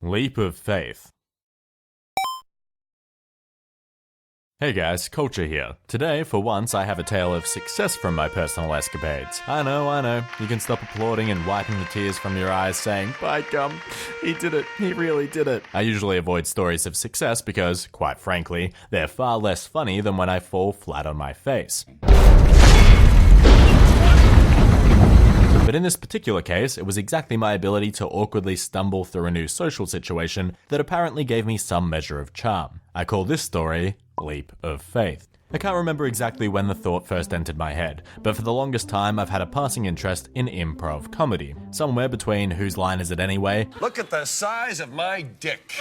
Leap of faith. Hey guys, Culture here. Today, for once, I have a tale of success from my personal escapades. I know. You can stop applauding and wiping the tears from your eyes saying, by gum, he did it, he really did it. I usually avoid stories of success because, quite frankly, they're far less funny than when I fall flat on my face. But in this particular case, it was exactly my ability to awkwardly stumble through a new social situation that apparently gave me some measure of charm. I call this story Leap of Faith. I can't remember exactly when the thought first entered my head, but for the longest time I've had a passing interest in improv-comedy. Somewhere between Whose Line Is It Anyway? Look at the size of my dick.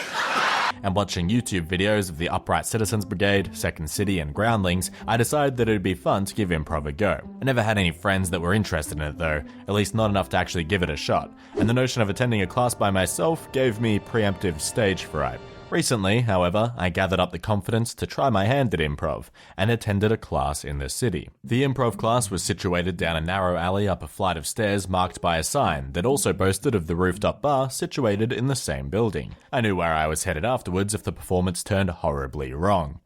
And watching YouTube videos of the Upright Citizens Brigade, Second City, and Groundlings, I decided that it'd be fun to give improv a go. I never had any friends that were interested in it though, at least not enough to actually give it a shot, and the notion of attending a class by myself gave me preemptive stage fright. Recently, however, I gathered up the confidence to try my hand at improv, and attended a class in the city. The improv class was situated down a narrow alley up a flight of stairs marked by a sign that also boasted of the rooftop bar situated in the same building. I knew where I was headed afterwards if the performance turned horribly wrong.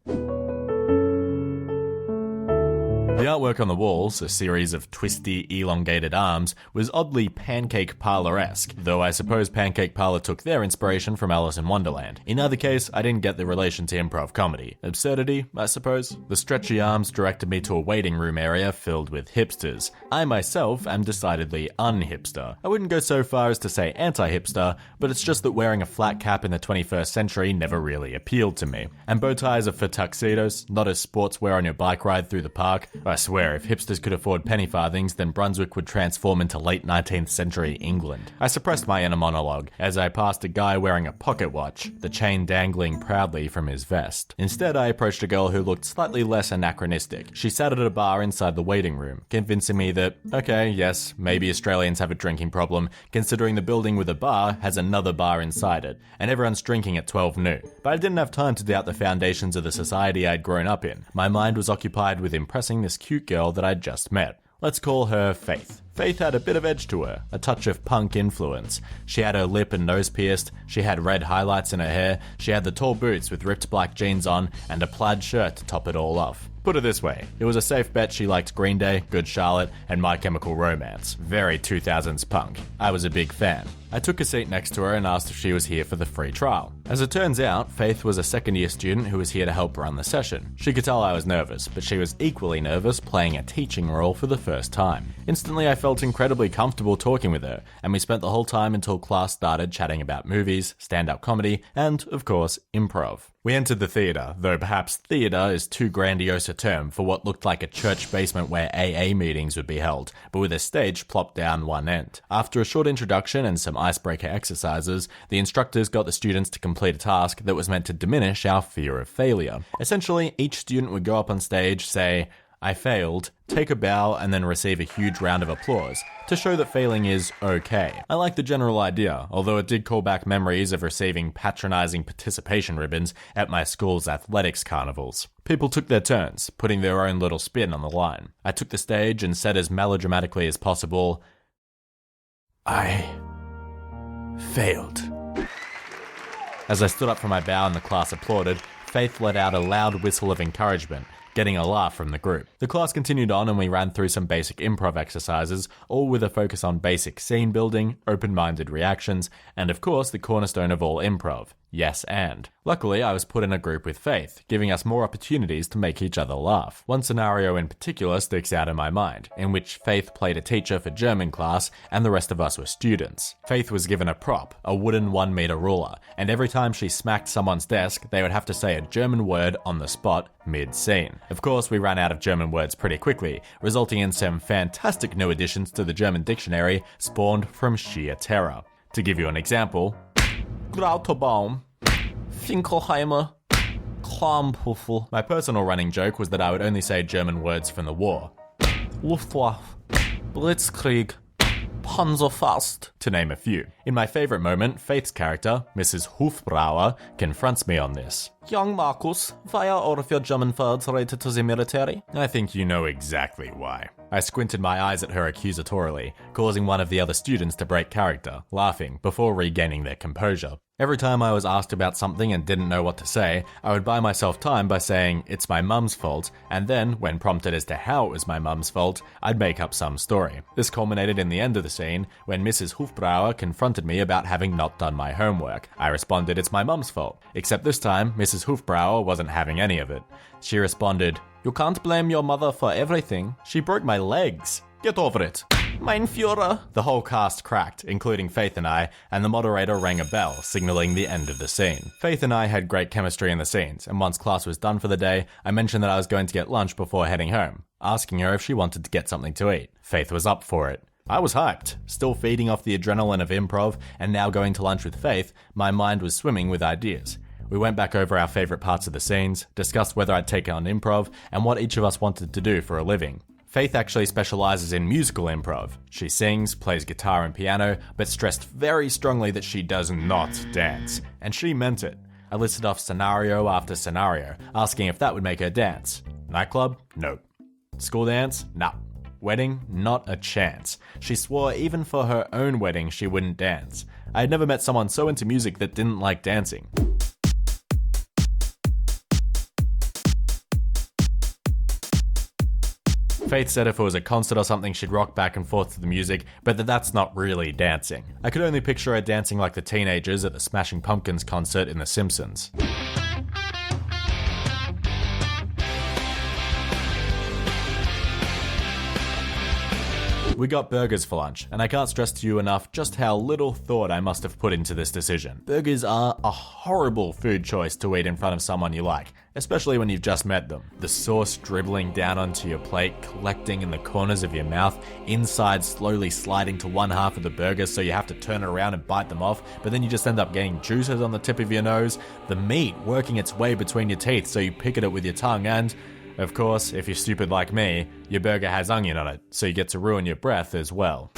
The artwork on the walls, a series of twisty, elongated arms, was oddly Pancake Parlor-esque, though I suppose Pancake Parlor took their inspiration from Alice in Wonderland. In either case, I didn't get the relation to improv comedy. Absurdity, I suppose? The stretchy arms directed me to a waiting room area filled with hipsters. I myself am decidedly un-hipster. I wouldn't go so far as to say anti-hipster, but it's just that wearing a flat cap in the 21st century never really appealed to me. And bow ties are for tuxedos, not as sportswear on your bike ride through the park. I swear, if hipsters could afford penny farthings, then Brunswick would transform into late 19th century England. I suppressed my inner monologue as I passed a guy wearing a pocket watch, the chain dangling proudly from his vest. Instead, I approached a girl who looked slightly less anachronistic. She sat at a bar inside the waiting room, convincing me that, okay, yes, maybe Australians have a drinking problem, considering the building with a bar has another bar inside it, and everyone's drinking at 12 noon. But I didn't have time to doubt the foundations of the society I'd grown up in. My mind was occupied with impressing this cute girl that I'd just met. Let's call her Faith. Faith had a bit of edge to her, a touch of punk influence. She had her lip and nose pierced, she had red highlights in her hair, she had the tall boots with ripped black jeans on, and a plaid shirt to top it all off. Put it this way, it was a safe bet she liked Green Day, Good Charlotte, and My Chemical Romance. Very 2000s punk. I was a big fan. I took a seat next to her and asked if she was here for the free trial. As it turns out, Faith was a second-year student who was here to help run the session. She could tell I was nervous, but she was equally nervous playing a teaching role for the first time. Instantly, I felt incredibly comfortable talking with her, and we spent the whole time until class started chatting about movies, stand-up comedy, and, of course, improv. We entered the theatre, though perhaps theatre is too grandiose a term for what looked like a church basement where AA meetings would be held, but with a stage plopped down one end. After a short introduction and some icebreaker exercises, the instructors got the students to complete a task that was meant to diminish our fear of failure. Essentially, each student would go up on stage, say, "I failed," take a bow, and then receive a huge round of applause to show that failing is okay. I like the general idea, although it did call back memories of receiving patronizing participation ribbons at my school's athletics carnivals. People took their turns, putting their own little spin on the line. I took the stage and said as melodramatically as possible, "I failed." As I stood up from my bow and the class applauded, Faith let out a loud whistle of encouragement, getting a laugh from the group. The class continued on and we ran through some basic improv exercises, all with a focus on basic scene building, open-minded reactions, and of course the cornerstone of all improv, yes and. Luckily, I was put in a group with Faith, giving us more opportunities to make each other laugh. One scenario in particular sticks out in my mind, in which Faith played a teacher for German class and the rest of us were students. Faith was given a prop, a wooden 1-meter ruler, and every time she smacked someone's desk, they would have to say a German word on the spot, mid-scene. Of course, we ran out of German words pretty quickly, resulting in some fantastic new additions to the German dictionary spawned from sheer terror. To give you an example, Grauterbaum, Finkelheimer, Klampuffel. My personal running joke was that I would only say German words from the war. Luftwaffe, Blitzkrieg, Panzerfaust, to name a few. In my favourite moment, Faith's character, Mrs. Hofbrauer, confronts me on this. "Young Markus, why are all of your German words related to the military?" I think you know exactly why. I squinted my eyes at her accusatorily, causing one of the other students to break character, laughing, before regaining their composure. Every time I was asked about something and didn't know what to say, I would buy myself time by saying it's my mum's fault, and then, when prompted as to how it was my mum's fault, I'd make up some story. This culminated in the end of the scene, when Mrs. Hofbrauer confronted me about having not done my homework. I responded it's my mum's fault, except this time, Mrs. Hofbrauer wasn't having any of it. She responded, "You can't blame your mother for everything. She broke my legs. Get over it." Mein Führer. The whole cast cracked, including Faith and I, and the moderator rang a bell, signaling the end of the scene. Faith and I had great chemistry in the scenes, and once class was done for the day, I mentioned that I was going to get lunch before heading home, asking her if she wanted to get something to eat. Faith was up for it. I was hyped, still feeding off the adrenaline of improv, and now going to lunch with Faith, my mind was swimming with ideas. We went back over our favourite parts of the scenes, discussed whether I'd take on improv, and what each of us wanted to do for a living. Faith actually specialises in musical improv. She sings, plays guitar and piano, but stressed very strongly that she does not dance. And she meant it. I listed off scenario after scenario, asking if that would make her dance. Nightclub? Nope. School dance? Nah. Wedding? Not a chance. She swore even for her own wedding she wouldn't dance. I had never met someone so into music that didn't like dancing. Faith said if it was a concert or something, she'd rock back and forth to the music, but that's not really dancing. I could only picture her dancing like the teenagers at the Smashing Pumpkins concert in The Simpsons. We got burgers for lunch, and I can't stress to you enough just how little thought I must have put into this decision. Burgers are a horrible food choice to eat in front of someone you like, especially when you've just met them. The sauce dribbling down onto your plate, collecting in the corners of your mouth, inside slowly sliding to one half of the burger so you have to turn it around and bite them off, but then you just end up getting juices on the tip of your nose, the meat working its way between your teeth so you pick at it with your tongue, and of course, if you're stupid like me, your burger has onion on it, so you get to ruin your breath as well.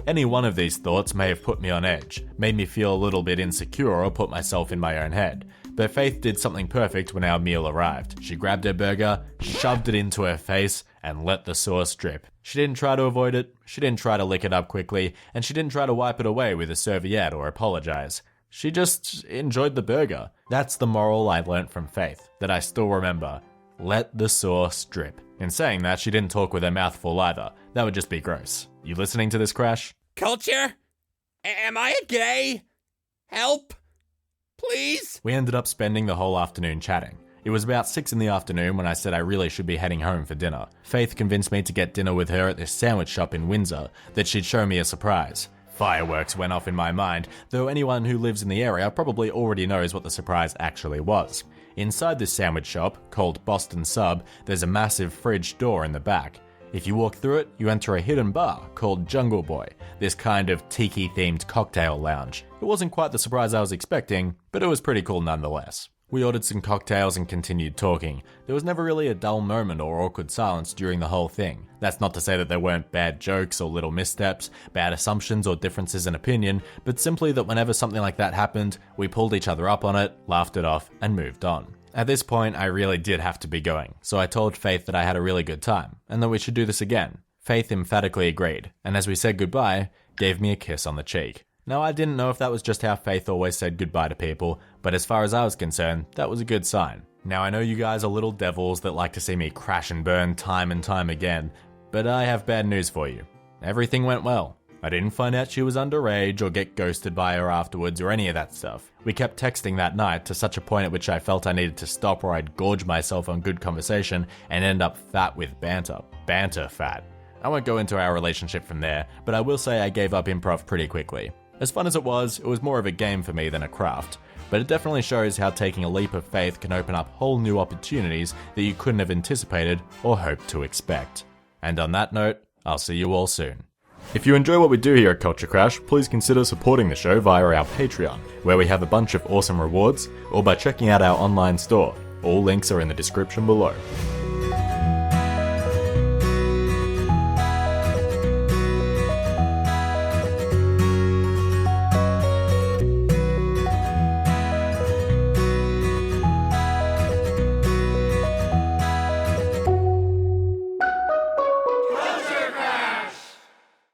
Any one of these thoughts may have put me on edge, made me feel a little bit insecure or put myself in my own head. But Faith did something perfect when our meal arrived. She grabbed her burger, shoved it into her face, and let the sauce drip. She didn't try to avoid it, she didn't try to lick it up quickly, and she didn't try to wipe it away with a serviette or apologize. She just enjoyed the burger. That's the moral I learnt from Faith, that I still remember. Let the sauce drip. In saying that, she didn't talk with her mouth full either. That would just be gross. You listening to this, Crash? Culture? Am I a gay? Help? Please? We ended up spending the whole afternoon chatting. It was about 6 in the afternoon when I said I really should be heading home for dinner. Faith convinced me to get dinner with her at this sandwich shop in Windsor, that she'd show me a surprise. Fireworks went off in my mind, though anyone who lives in the area probably already knows what the surprise actually was. Inside this sandwich shop, called Boston Sub, there's a massive fridge door in the back. If you walk through it, you enter a hidden bar called Jungle Boy, this kind of tiki-themed cocktail lounge. It wasn't quite the surprise I was expecting, but it was pretty cool nonetheless. We ordered some cocktails and continued talking. There was never really a dull moment or awkward silence during the whole thing. That's not to say that there weren't bad jokes or little missteps, bad assumptions or differences in opinion, but simply that whenever something like that happened, we pulled each other up on it, laughed it off, and moved on. At this point, I really did have to be going, so I told Faith that I had a really good time, and that we should do this again. Faith emphatically agreed, and as we said goodbye, gave me a kiss on the cheek. Now, I didn't know if that was just how Faith always said goodbye to people, but as far as I was concerned, that was a good sign. Now, I know you guys are little devils that like to see me crash and burn time and time again, but I have bad news for you. Everything went well. I didn't find out she was underage or get ghosted by her afterwards or any of that stuff. We kept texting that night to such a point at which I felt I needed to stop or I'd gorge myself on good conversation and end up fat with banter. Banter fat. I won't go into our relationship from there, but I will say I gave up improv pretty quickly. As fun as it was more of a game for me than a craft, but it definitely shows how taking a leap of faith can open up whole new opportunities that you couldn't have anticipated or hoped to expect. And on that note, I'll see you all soon. If you enjoy what we do here at CultureCrash, please consider supporting the show via our Patreon, where we have a bunch of awesome rewards, or by checking out our online store. All links are in the description below.